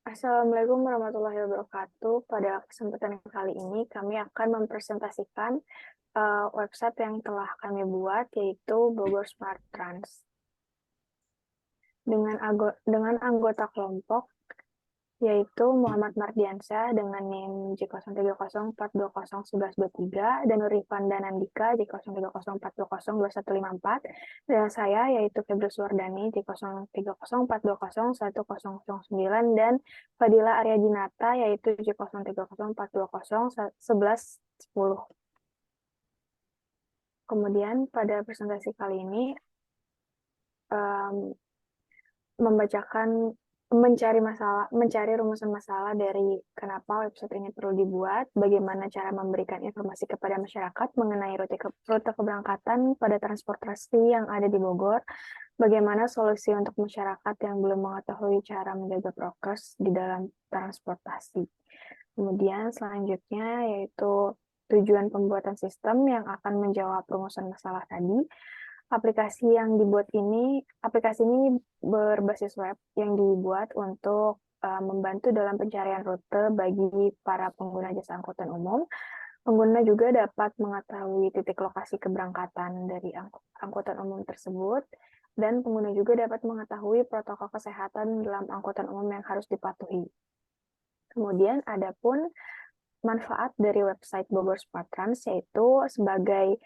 Assalamualaikum warahmatullahi wabarakatuh. Pada kesempatan kali ini, kami akan mempresentasikan website yang telah kami buat, yaitu Bogor Smart Trans. Dengan anggota kelompok, yaitu Muhammad Mardiansyah dengan NIM J03042011123 dan Nurifan Danandika J03042012154 dan saya yaitu Febri Suwardani J03042011009 dan Fadila Arya Dinata yaitu J03042011110. Kemudian pada presentasi kali ini mencari rumusan masalah dari kenapa website ini perlu dibuat, bagaimana cara memberikan informasi kepada masyarakat mengenai rute keberangkatan pada transportasi yang ada di Bogor, bagaimana solusi untuk masyarakat yang belum mengetahui cara menjaga prokes di dalam transportasi. Kemudian selanjutnya yaitu tujuan pembuatan sistem yang akan menjawab rumusan masalah tadi. Aplikasi ini berbasis web yang dibuat untuk membantu dalam pencarian rute bagi para pengguna jasa angkutan umum. Pengguna juga dapat mengetahui titik lokasi keberangkatan dari angkutan umum tersebut, dan pengguna juga dapat mengetahui protokol kesehatan dalam angkutan umum yang harus dipatuhi. Kemudian ada pun manfaat dari website Bogor Smart Trans yaitu sebagai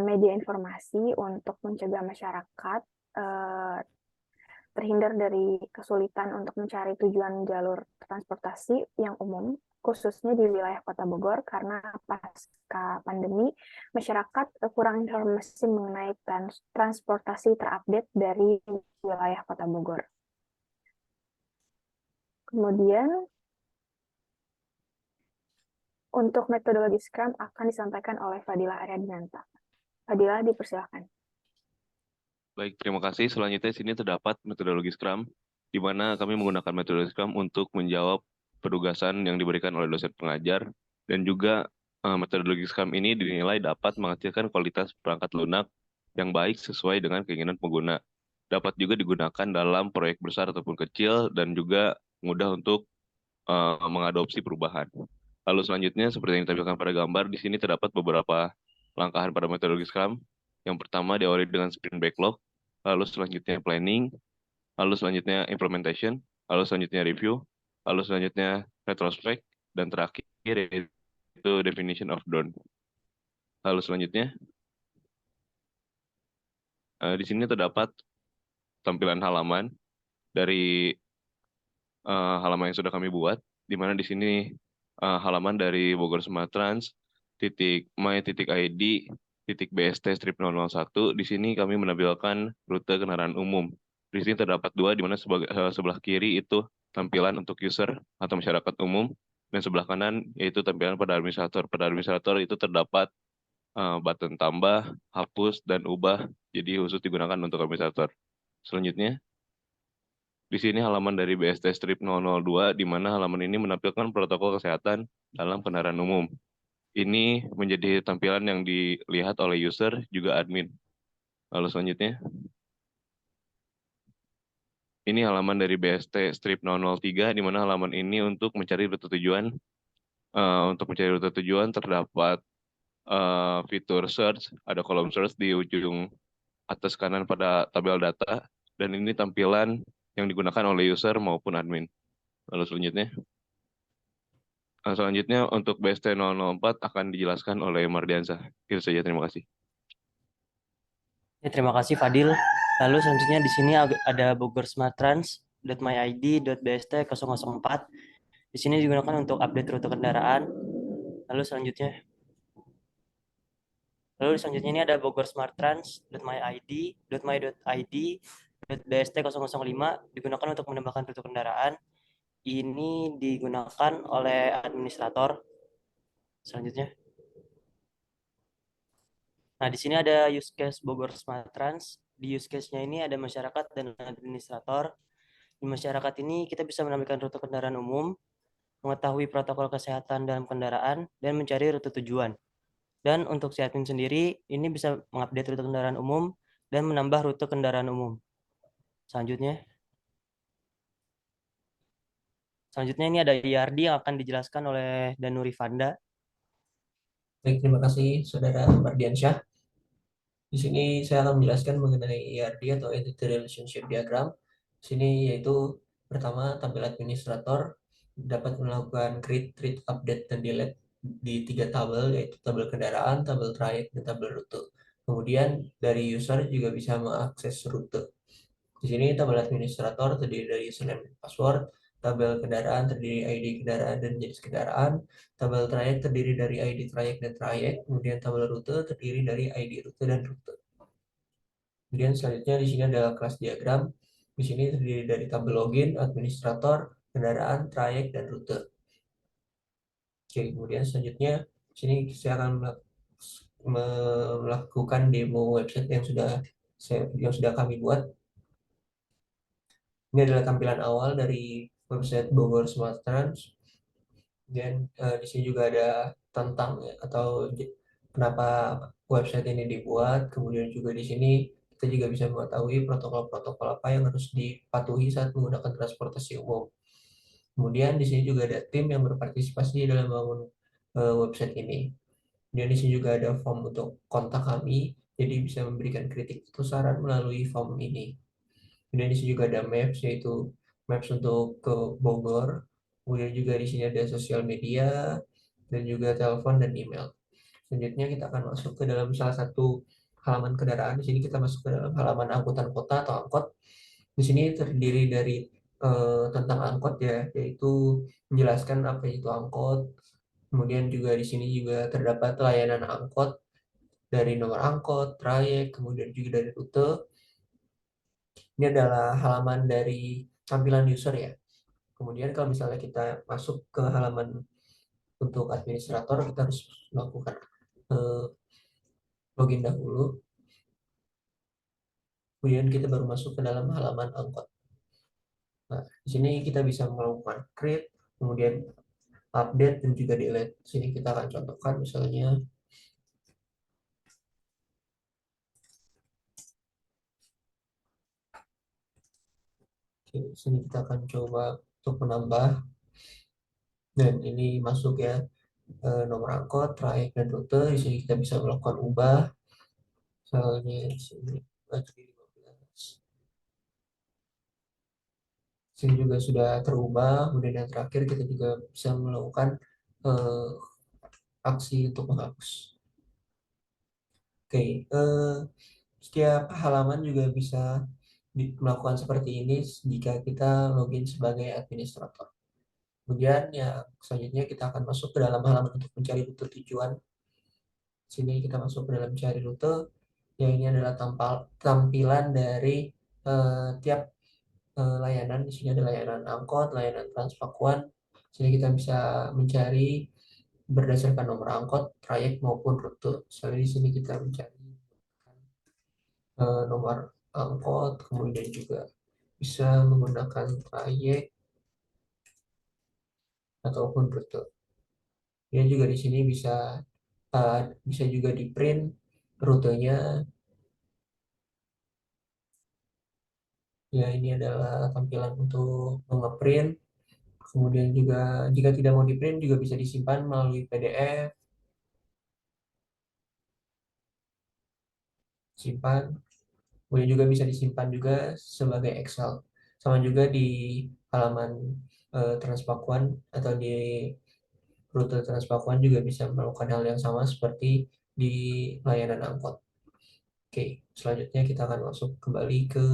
media informasi untuk mencegah masyarakat terhindar dari kesulitan untuk mencari tujuan jalur transportasi yang umum, khususnya di wilayah Kota Bogor, karena pasca pandemi, masyarakat kurang informasi mengenai transportasi terupdate dari wilayah Kota Bogor. Kemudian, untuk metodologi Scrum akan disampaikan oleh Fadila Arya Dinata. Fadila, dipersilakan. Baik, terima kasih. Selanjutnya di sini terdapat metodologi Scrum, di mana kami menggunakan metodologi Scrum untuk menjawab penugasan yang diberikan oleh dosen pengajar, dan juga metodologi Scrum ini dinilai dapat menghasilkan kualitas perangkat lunak yang baik sesuai dengan keinginan pengguna. Dapat juga digunakan dalam proyek besar ataupun kecil, dan juga mudah untuk mengadopsi perubahan. Lalu selanjutnya, seperti yang ditampilkan pada gambar, di sini terdapat beberapa langkahan pada metodologi Scrum. Yang pertama diawali dengan sprint backlog, lalu selanjutnya planning, lalu selanjutnya implementation, lalu selanjutnya review, lalu selanjutnya retrospect, dan terakhir yaitu definition of done. Lalu selanjutnya, di sini terdapat tampilan halaman dari halaman yang sudah kami buat, di mana di sini halaman dari Bogor Smart Trans, my.id, .bst strip 001. Di sini kami menampilkan rute kendaraan umum. Di sini terdapat dua, di mana sebelah kiri itu tampilan untuk user atau masyarakat umum, dan sebelah kanan yaitu tampilan pada administrator. Pada administrator itu terdapat button tambah, hapus, dan ubah, jadi khusus digunakan untuk administrator. Selanjutnya, di sini halaman dari BST Strip 002, di mana halaman ini menampilkan protokol kesehatan dalam kendaraan umum. Ini menjadi tampilan yang dilihat oleh user, juga admin. Lalu selanjutnya, ini halaman dari BST Strip 003, di mana halaman ini untuk mencari rute tujuan. Untuk mencari rute tujuan terdapat fitur search, ada kolom search di ujung atas kanan pada tabel data, dan ini tampilan yang digunakan oleh user maupun admin. Lalu selanjutnya untuk BST 004 akan dijelaskan oleh Mardiansyah. Itu saja, terima kasih. Ya, terima kasih Fadil. Lalu selanjutnya di sini ada Bogor Smart Trans .myid.bst 004. Di sini digunakan untuk update rute kendaraan. Lalu selanjutnya ini ada Bogor Smart Trans .my.id.bst 005 digunakan untuk menambahkan rute kendaraan. Ini digunakan oleh administrator. Selanjutnya. Nah, di sini ada use case Bogor Smart Trans. Di use case-nya ini ada masyarakat dan administrator. Di masyarakat ini kita bisa menampilkan rute kendaraan umum, mengetahui protokol kesehatan dalam kendaraan, dan mencari rute tujuan. Dan untuk si admin sendiri, ini bisa mengupdate rute kendaraan umum dan menambah rute kendaraan umum. Selanjutnya. Selanjutnya ini ada IRD yang akan dijelaskan oleh Danuri Fanda. Baik, terima kasih Saudara Mardiansyah. Di sini saya akan menjelaskan mengenai ERD atau Entity Relationship Diagram. Di sini yaitu pertama tabel administrator dapat melakukan create, read, update, dan delete di 3 tabel, yaitu tabel kendaraan, tabel trayek, dan tabel rute. Kemudian dari user juga bisa mengakses rute. Di sini tabel administrator terdiri dari username dan password, tabel kendaraan terdiri ID kendaraan dan jenis kendaraan, tabel trayek terdiri dari ID trayek dan trayek, kemudian tabel rute terdiri dari ID rute dan rute. Kemudian selanjutnya di sini adalah kelas diagram. Di sini terdiri dari tabel login, administrator, kendaraan, trayek, dan rute. Oke, kemudian selanjutnya di sini saya akan melakukan demo website yang sudah kami buat. Ini adalah tampilan awal dari website Bogor Smart Trans. Dan di sini juga ada tentang atau kenapa website ini dibuat. Kemudian juga di sini kita juga bisa mengetahui protokol-protokol apa yang harus dipatuhi saat menggunakan transportasi umum. Kemudian di sini juga ada tim yang berpartisipasi dalam membangun website ini. Kemudian di sini juga ada form untuk kontak kami, jadi bisa memberikan kritik atau saran melalui form ini. Kemudian di sini juga ada maps, yaitu maps untuk ke Bogor. Kemudian juga di sini ada sosial media dan juga telepon dan email. Selanjutnya kita akan masuk ke dalam salah satu halaman kendaraan. Di sini kita masuk ke dalam halaman angkutan kota atau angkot. Di sini terdiri dari tentang angkot ya, yaitu menjelaskan apa itu angkot. Kemudian juga di sini juga terdapat layanan angkot dari nomor angkot, trayek, kemudian juga dari rute. Ini adalah halaman dari tampilan user ya. Kemudian kalau misalnya kita masuk ke halaman untuk administrator, kita harus melakukan login dahulu. Kemudian kita baru masuk ke dalam halaman angkot. Nah, di sini kita bisa melakukan create, kemudian update, dan juga delete. Di sini kita akan contohkan misalnya di sini kita akan coba untuk menambah, dan ini masuk ya nomor angkot, trayek, dan rute. Di sini kita bisa melakukan ubah. Misalnya di sini 15. Sini juga sudah terubah. Kemudian yang terakhir kita juga bisa melakukan aksi untuk menghapus. Oke, setiap halaman juga bisa melakukan seperti ini jika kita login sebagai administrator. Kemudian yang selanjutnya kita akan masuk ke dalam halaman untuk mencari rute tujuan. Sini kita masuk ke dalam cari rute. Yang ini adalah tampilan dari tiap layanan. Di sini ada layanan angkot, layanan Transpakuan. Sini kita bisa mencari berdasarkan nomor angkot, trayek maupun rute. Misalnya di sini kita mencari nomor angkot, kemudian juga bisa menggunakan trayek ataupun rute. Dia juga di sini bisa juga di print rutenya. Ya, ini adalah tampilan untuk mengeprint. Kemudian juga jika tidak mau di print juga bisa disimpan melalui PDF. Simpan. Kemudian juga bisa disimpan juga sebagai Excel. Sama juga di halaman Transpakuan atau di rute Transpakuan juga bisa melakukan hal yang sama seperti di layanan angkot. Oke, selanjutnya kita akan masuk kembali ke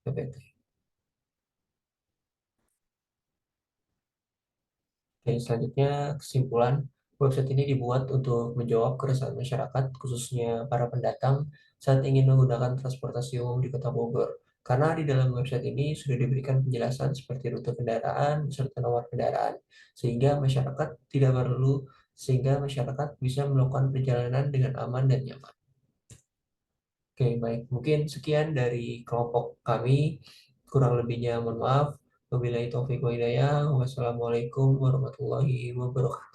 PPT. Oke, selanjutnya kesimpulan. Website ini dibuat untuk menjawab keresahan masyarakat, khususnya para pendatang, saat ingin menggunakan transportasi umum di Kota Bogor. Karena di dalam website ini sudah diberikan penjelasan seperti rute kendaraan, serta nomor kendaraan, sehingga masyarakat bisa melakukan perjalanan dengan aman dan nyaman. Oke, baik. Mungkin sekian dari kelompok kami. Kurang lebihnya mohon maaf. Wabillahi taufiq wa hidayah. Wassalamualaikum warahmatullahi wabarakatuh.